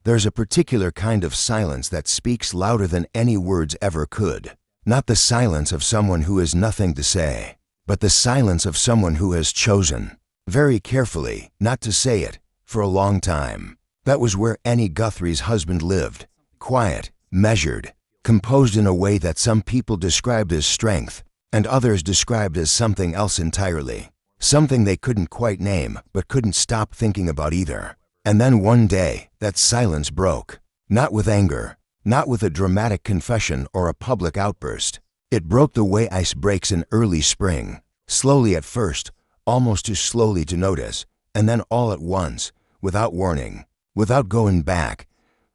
There's a particular kind of silence that speaks louder than any words ever could. Not the silence of someone who has nothing to say, but the silence of someone who has chosen, very carefully, not to say it, for a long time. That was where Annie Guthrie's husband lived. Quiet, measured, composed in a way that some people described as strength, and others described as something else entirely. Something they couldn't quite name, but couldn't stop thinking about either. And then one day, that silence broke. Not with anger, not with a dramatic confession or a public outburst. It broke the way ice breaks in early spring. Slowly at first, almost too slowly to notice, and then all at once, without warning, without going back.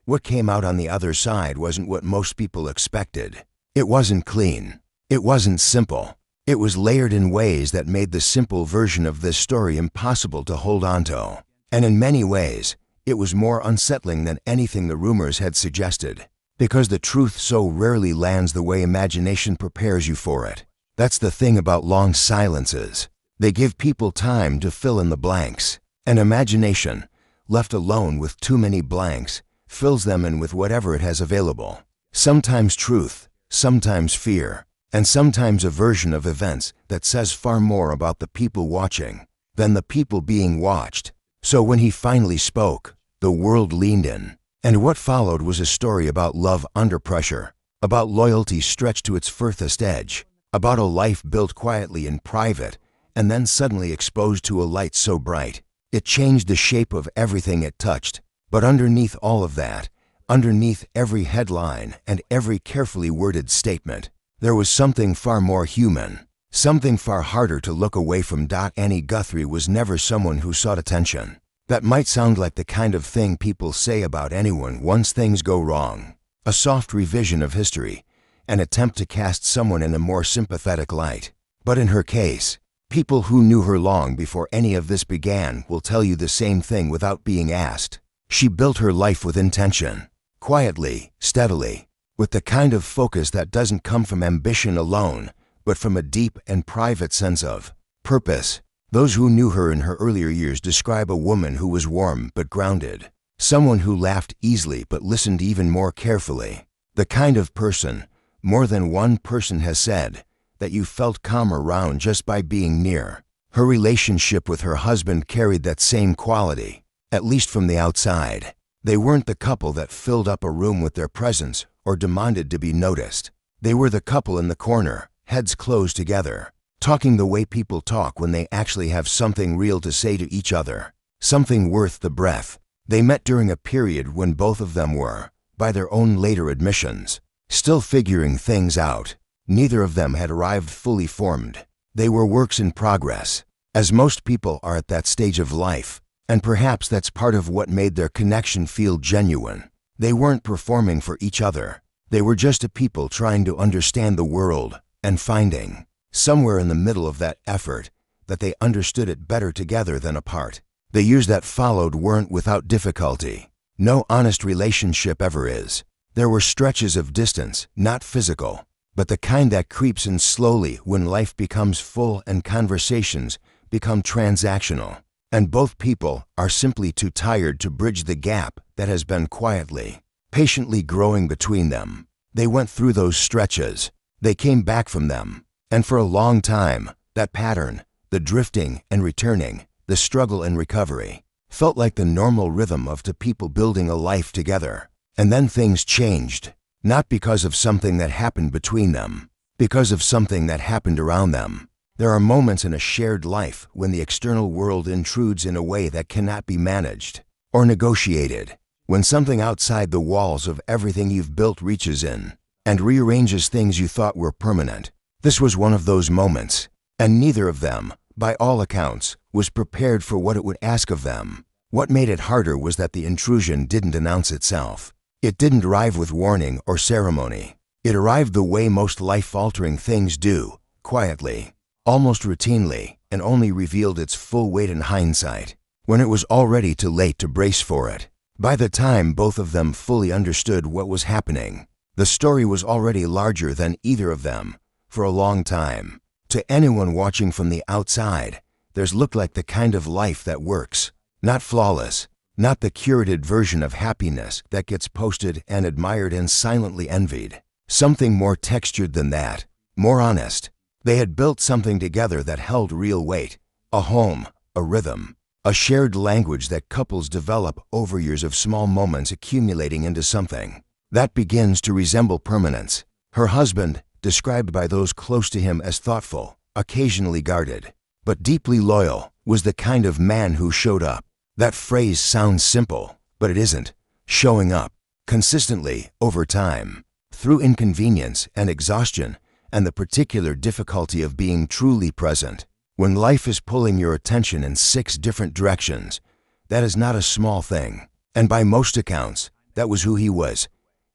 What came out on the other side wasn't what most people expected. It wasn't clean. It wasn't simple. It was layered in ways that made the simple version of this story impossible to hold onto. And in many ways, it was more unsettling than anything the rumors had suggested. Because the truth so rarely lands the way imagination prepares you for it. That's the thing about long silences. They give people time to fill in the blanks. And imagination, left alone with too many blanks, fills them in with whatever it has available. Sometimes truth, sometimes fear, and sometimes a version of events that says far more about the people watching than the people being watched. So when he finally spoke, the world leaned in. And what followed was a story about love under pressure, about loyalty stretched to its furthest edge, about a life built quietly in private and then suddenly exposed to a light so bright, it changed the shape of everything it touched. But underneath all of that, underneath every headline and every carefully worded statement, there was something far more human, something far harder to look away from. Annie Guthrie was never someone who sought attention. That might sound like the kind of thing people say about anyone once things go wrong. A soft revision of history, an attempt to cast someone in a more sympathetic light. But in her case, people who knew her long before any of this began will tell you the same thing without being asked. She built her life with intention, quietly, steadily, with the kind of focus that doesn't come from ambition alone, but from a deep and private sense of purpose. Those who knew her in her earlier years describe a woman who was warm but grounded, someone who laughed easily but listened even more carefully, the kind of person, more than one person has said, that you felt calm around just by being near. Her relationship with her husband carried that same quality, at least from the outside. They weren't the couple that filled up a room with their presence or demanded to be noticed. They were the couple in the corner, heads closed together, talking the way people talk when they actually have something real to say to each other, something worth the breath. They met during a period when both of them were, by their own later admissions, still figuring things out. Neither of them had arrived fully formed. They were works in progress, as most people are at that stage of life, and perhaps that's part of what made their connection feel genuine. They weren't performing for each other. They were just a people trying to understand the world and finding, somewhere in the middle of that effort, that they understood it better together than apart. The years that followed weren't without difficulty. No honest relationship ever is. There were stretches of distance, not physical, but the kind that creeps in slowly when life becomes full and conversations become transactional, and both people are simply too tired to bridge the gap that has been quietly, patiently growing between them. They went through those stretches. They came back from them. And for a long time, that pattern, the drifting and returning, the struggle and recovery, felt like the normal rhythm of two people building a life together. And then things changed, not because of something that happened between them, because of something that happened around them. There are moments in a shared life when the external world intrudes in a way that cannot be managed or negotiated, when something outside the walls of everything you've built reaches in and rearranges things you thought were permanent. This was one of those moments, and neither of them, by all accounts, was prepared for what it would ask of them. What made it harder was that the intrusion didn't announce itself. It didn't arrive with warning or ceremony. It arrived the way most life-altering things do, quietly, almost routinely, and only revealed its full weight in hindsight, when it was already too late to brace for it. By the time both of them fully understood what was happening, the story was already larger than either of them. For a long time, to anyone watching from the outside, theirs looked like the kind of life that works, not flawless, Not the curated version of happiness that gets posted and admired and silently envied. Something more textured than that, more honest. They had built something together that held real weight, a home, a rhythm, a shared language that couples develop over years of small moments accumulating into something that begins to resemble permanence. Her husband, described by those close to him as thoughtful, occasionally guarded, but deeply loyal, was the kind of man who showed up. That phrase sounds simple, but it isn't. Showing up, consistently, over time, through inconvenience and exhaustion, and the particular difficulty of being truly present. When life is pulling your attention in 6 different directions, that is not a small thing. And by most accounts, that was who he was.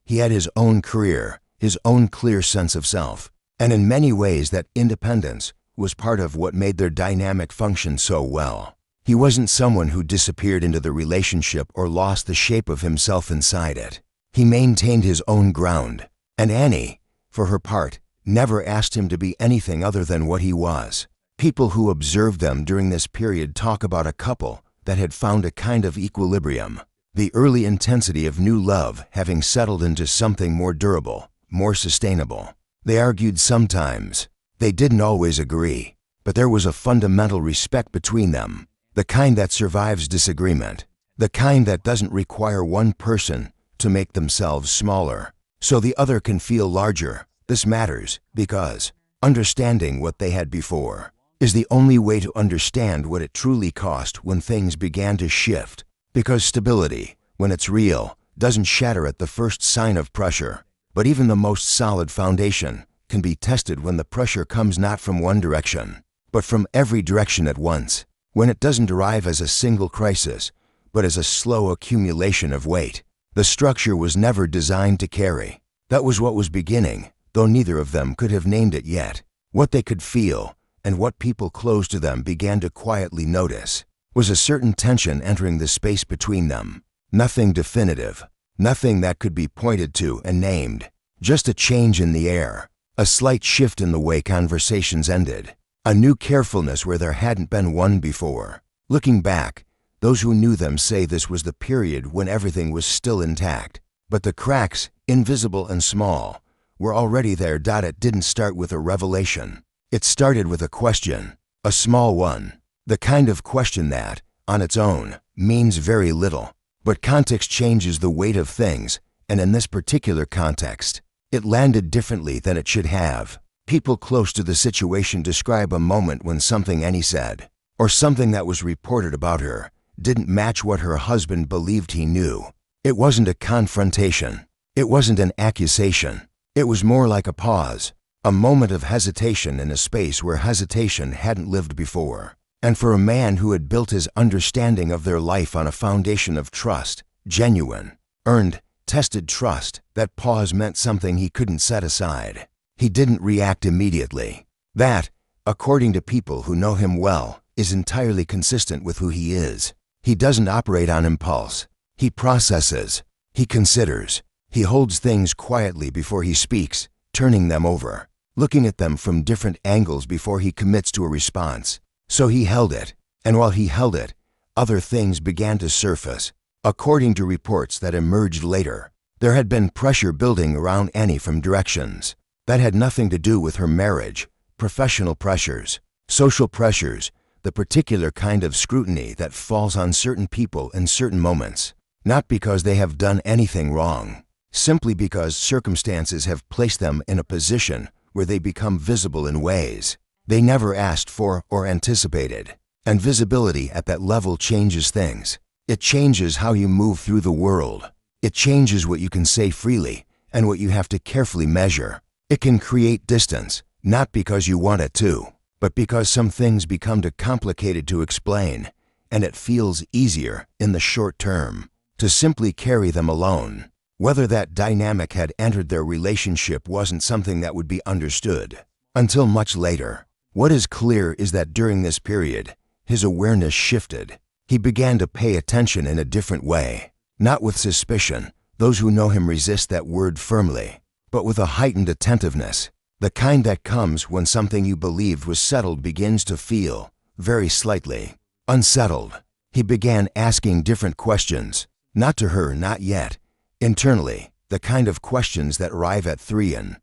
He had his own career, his own clear sense of self, and in many ways that independence was part of what made their dynamic function so well. He wasn't someone who disappeared into the relationship or lost the shape of himself inside it. He maintained his own ground, and Annie, for her part, never asked him to be anything other than what he was. People who observed them during this period talk about a couple that had found a kind of equilibrium, the early intensity of new love having settled into something more durable, more sustainable. They argued sometimes. They didn't always agree, but there was a fundamental respect between them, the kind that survives disagreement, the kind that doesn't require one person to make themselves smaller so the other can feel larger. This matters because understanding what they had before is the only way to understand what it truly cost when things began to shift. Because stability, when it's real, doesn't shatter at the first sign of pressure. But even the most solid foundation can be tested when the pressure comes not from one direction, but from every direction at once. When it doesn't arrive as a single crisis, but as a slow accumulation of weight. The structure was never designed to carry. That was what was beginning, though neither of them could have named it yet. What they could feel, and what people close to them began to quietly notice, was a certain tension entering the space between them. Nothing definitive, nothing that could be pointed to and named, just a change in the air, a slight shift in the way conversations ended, a new carefulness where there hadn't been one before. Looking back, those who knew them say this was the period when everything was still intact, but the cracks, invisible and small, were already there. It didn't start with a revelation. It started with a question, a small one, the kind of question that, on its own, means very little. But context changes the weight of things, and in this particular context, it landed differently than it should have. People close to the situation describe a moment when something Annie said, or something that was reported about her, didn't match what her husband believed he knew. It wasn't a confrontation. It wasn't an accusation. It was more like a pause, a moment of hesitation in a space where hesitation hadn't lived before. And for a man who had built his understanding of their life on a foundation of trust, genuine, earned, tested trust, that pause meant something he couldn't set aside. He didn't react immediately. That, according to people who know him well, is entirely consistent with who he is. He doesn't operate on impulse. He processes. He considers. He holds things quietly before he speaks, turning them over, looking at them from different angles before he commits to a response. So he held it, and while he held it, other things began to surface. According to reports that emerged later, there had been pressure building around Annie from directions that had nothing to do with her marriage, professional pressures, social pressures, the particular kind of scrutiny that falls on certain people in certain moments, not because they have done anything wrong, simply because circumstances have placed them in a position where they become visible in ways they never asked for or anticipated. And visibility at that level changes things. It changes how you move through the world. It changes what you can say freely and what you have to carefully measure. It can create distance, not because you want it to, but because some things become too complicated to explain, and it feels easier, in the short term, to simply carry them alone. Whether that dynamic had entered their relationship wasn't something that would be understood until much later. What is clear is that during this period, his awareness shifted. He began to pay attention in a different way, not with suspicion. Those who know him resist that word firmly, but with a heightened attentiveness, the kind that comes when something you believed was settled begins to feel, very slightly, unsettled. He began asking different questions. Not to her, not yet. Internally, the kind of questions that arrive at 3 in.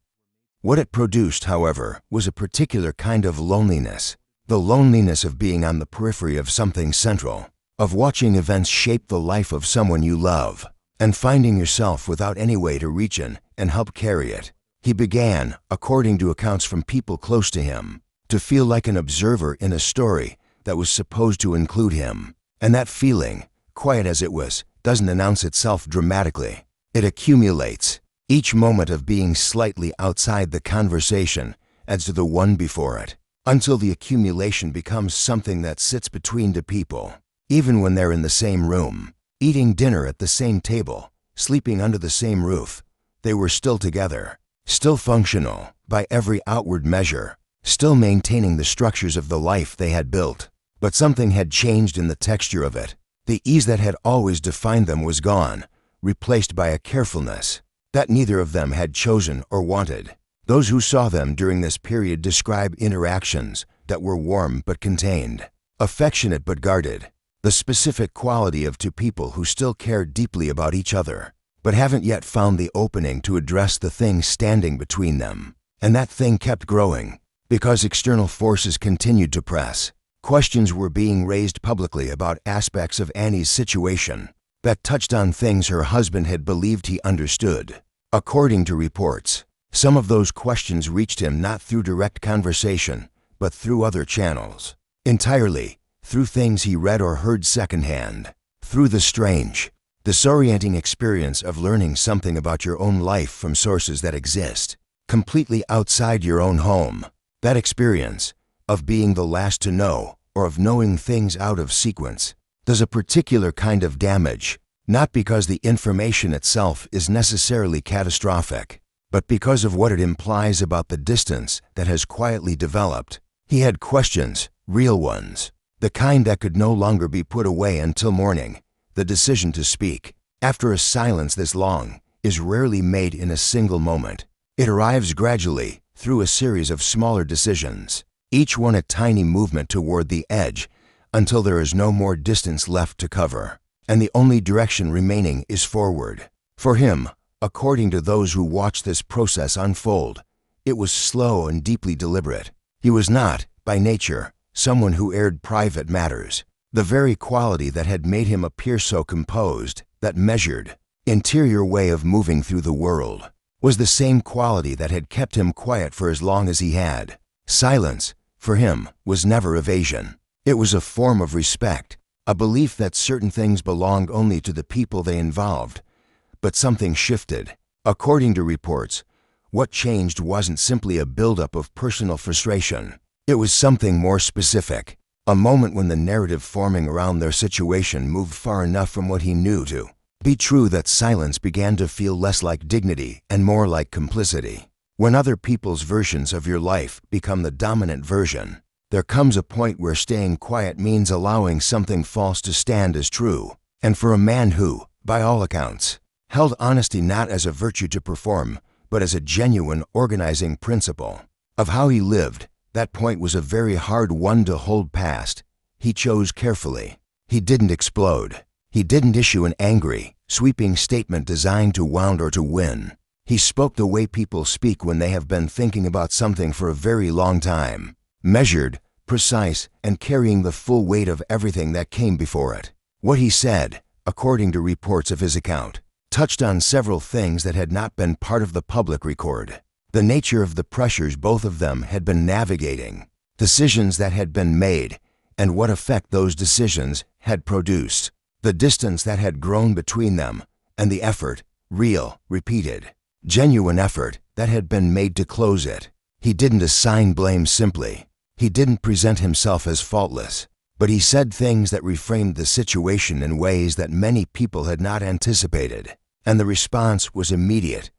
What it produced, however, was a particular kind of loneliness. The loneliness of being on the periphery of something central, of watching events shape the life of someone you love, and finding yourself without any way to reach in and help carry it. He began, according to accounts from people close to him, to feel like an observer in a story that was supposed to include him. And that feeling, quiet as it was, doesn't announce itself dramatically. It accumulates. Each moment of being slightly outside the conversation adds to the one before it, until the accumulation becomes something that sits between two people. Even when they're in the same room, eating dinner at the same table, sleeping under the same roof, they were still together, still functional by every outward measure, still maintaining the structures of the life they had built. But something had changed in the texture of it. The ease that had always defined them was gone, replaced by a carefulness that neither of them had chosen or wanted. Those who saw them during this period describe interactions that were warm but contained, affectionate but guarded, the specific quality of two people who still cared deeply about each other, but haven't yet found the opening to address the thing standing between them. And that thing kept growing, because external forces continued to press. Questions were being raised publicly about aspects of Annie's situation that touched on things her husband had believed he understood. According to reports, some of those questions reached him not through direct conversation, but through other channels. Entirely through things he read or heard secondhand. Through the strange, disorienting experience of learning something about your own life from sources that exist completely outside your own home. That experience of being the last to know, or of knowing things out of sequence, does a particular kind of damage, not because the information itself is necessarily catastrophic, but because of what it implies about the distance that has quietly developed. He had questions, real ones, the kind that could no longer be put away until morning. The decision to speak, after a silence this long, is rarely made in a single moment. It arrives gradually through a series of smaller decisions, each one a tiny movement toward the edge, until there is no more distance left to cover, and the only direction remaining is forward. For him, according to those who watched this process unfold, it was slow and deeply deliberate. He was not, by nature, someone who aired private matters. The very quality that had made him appear so composed, that measured, interior way of moving through the world, was the same quality that had kept him quiet for as long as he had. Silence, for him, was never evasion. It was a form of respect, a belief that certain things belonged only to the people they involved. But something shifted. According to reports, what changed wasn't simply a buildup of personal frustration. It was something more specific, a moment when the narrative forming around their situation moved far enough from what he knew to be true that silence began to feel less like dignity and more like complicity. When other people's versions of your life become the dominant version, there comes a point where staying quiet means allowing something false to stand as true. And for a man who, by all accounts, held honesty not as a virtue to perform, but as a genuine organizing principle of how he lived, that point was a very hard one to hold past. He chose carefully. He didn't explode. He didn't issue an angry, sweeping statement designed to wound or to win. He spoke the way people speak when they have been thinking about something for a very long time, measured, precise, and carrying the full weight of everything that came before it. What he said, according to reports of his account, touched on several things that had not been part of the public record. The nature of the pressures both of them had been navigating, decisions that had been made, and what effect those decisions had produced. The distance that had grown between them, and the effort, real, repeated, genuine effort that had been made to close it. He didn't assign blame simply. He didn't present himself as faultless, but he said things that reframed the situation in ways that many people had not anticipated. And the response was immediate.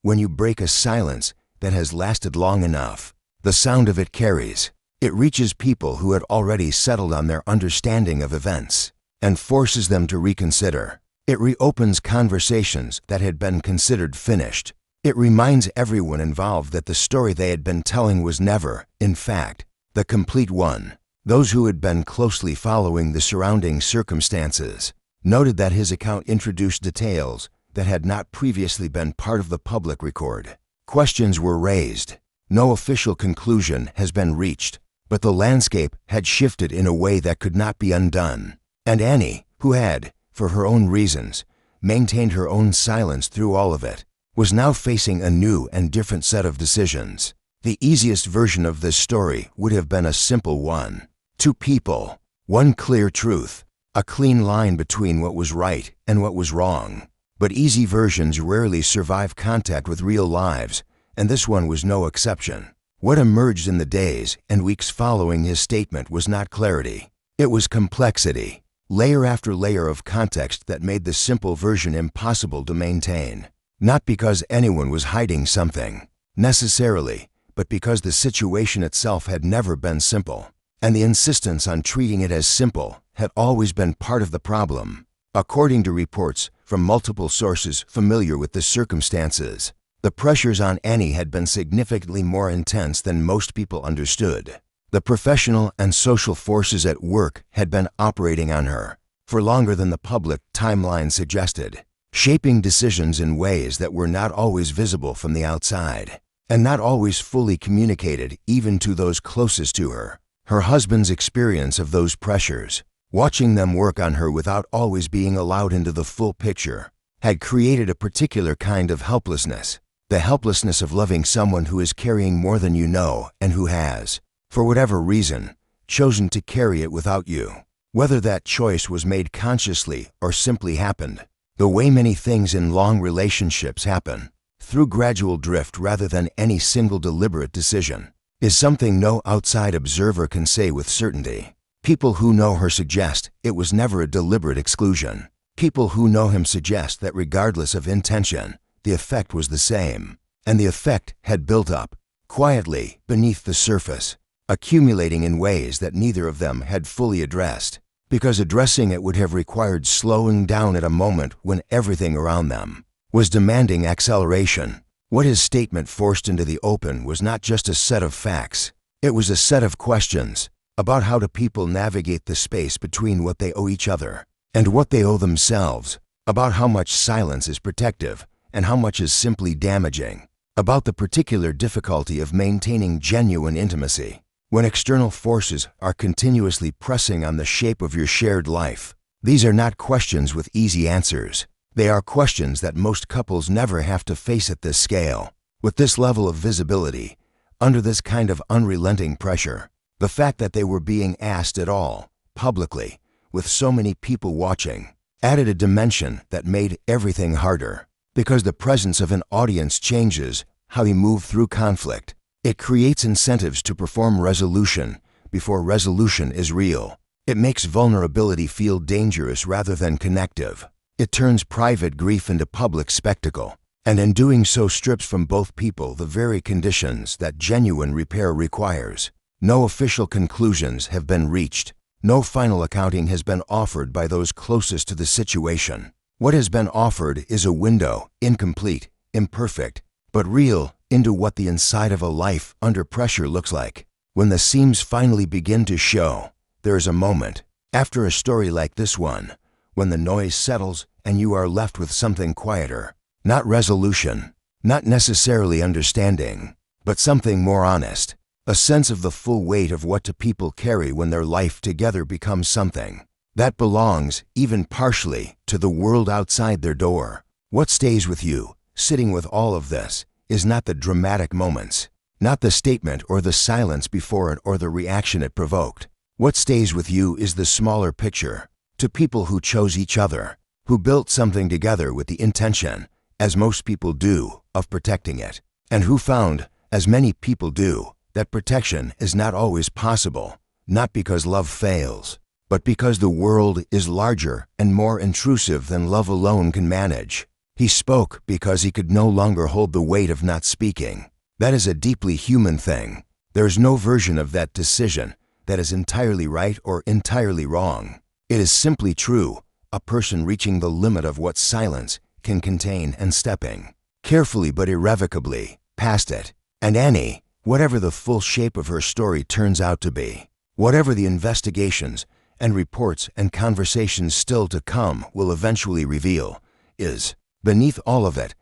When you break a silence that has lasted long enough, the sound of it carries. It reaches people who had already settled on their understanding of events, and forces them to reconsider. It reopens conversations that had been considered finished. It reminds everyone involved that the story they had been telling was never, in fact, the complete one. Those who had been closely following the surrounding circumstances noted that his account introduced details that had not previously been part of the public record. Questions were raised. No official conclusion has been reached, but the landscape had shifted in a way that could not be undone. And Annie, who had, for her own reasons, maintained her own silence through all of it, was now facing a new and different set of decisions. The easiest version of this story would have been a simple one. Two people, one clear truth, a clean line between what was right and what was wrong. But easy versions rarely survive contact with real lives, and this one was no exception. What emerged in the days and weeks following his statement was not clarity. It was complexity, layer after layer of context that made the simple version impossible to maintain. Not because anyone was hiding something, necessarily, but because the situation itself had never been simple, and the insistence on treating it as simple had always been part of the problem. According to reports from multiple sources familiar with the circumstances, the pressures on Annie had been significantly more intense than most people understood. The professional and social forces at work had been operating on her for longer than the public timeline suggested, shaping decisions in ways that were not always visible from the outside, and not always fully communicated even to those closest to her. Her husband's experience of those pressures, watching them work on her without always being allowed into the full picture, had created a particular kind of helplessness, the helplessness of loving someone who is carrying more than you know and who has, for whatever reason, chosen to carry it without you. Whether that choice was made consciously or simply happened, the way many things in long relationships happen, through gradual drift rather than any single deliberate decision, is something no outside observer can say with certainty. People who know her suggest it was never a deliberate exclusion. People who know him suggest that regardless of intention, the effect was the same, and the effect had built up, quietly, beneath the surface, accumulating in ways that neither of them had fully addressed, because addressing it would have required slowing down at a moment when everything around them was demanding acceleration. What his statement forced into the open was not just a set of facts, it was a set of questions about how do people navigate the space between what they owe each other and what they owe themselves, about how much silence is protective and how much is simply damaging, about the particular difficulty of maintaining genuine intimacy when external forces are continuously pressing on the shape of your shared life. These are not questions with easy answers. They are questions that most couples never have to face at this scale, with this level of visibility, under this kind of unrelenting pressure. The fact that they were being asked at all, publicly, with so many people watching, added a dimension that made everything harder, because the presence of an audience changes how you move through conflict. It creates incentives to perform resolution before resolution is real. It makes vulnerability feel dangerous rather than connective. It turns private grief into public spectacle, and in doing so strips from both people the very conditions that genuine repair requires. No official conclusions have been reached. No final accounting has been offered by those closest to the situation. What has been offered is a window, incomplete, imperfect, but real, into what the inside of a life under pressure looks like. When the seams finally begin to show, there is a moment, after a story like this one, when the noise settles and you are left with something quieter. Not resolution, not necessarily understanding, but something more honest. A sense of the full weight of what two people carry when their life together becomes something that belongs, even partially, to the world outside their door. What stays with you, sitting with all of this, is not the dramatic moments, not the statement or the silence before it or the reaction it provoked. What stays with you is the smaller picture, to people who chose each other, who built something together with the intention, as most people do, of protecting it, and who found, as many people do, that protection is not always possible, not because love fails, but because the world is larger and more intrusive than love alone can manage. He spoke because he could no longer hold the weight of not speaking. That is a deeply human thing. There is no version of that decision that is entirely right or entirely wrong. It is simply true, a person reaching the limit of what silence can contain and stepping, carefully but irrevocably, past it. And Annie, whatever the full shape of her story turns out to be, Whatever the investigations and reports and conversations still to come will eventually reveal is, beneath all of it,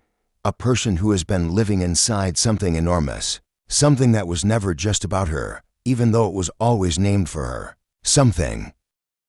a person who has been living inside something enormous, something that was never just about her, even though it was always named for her, something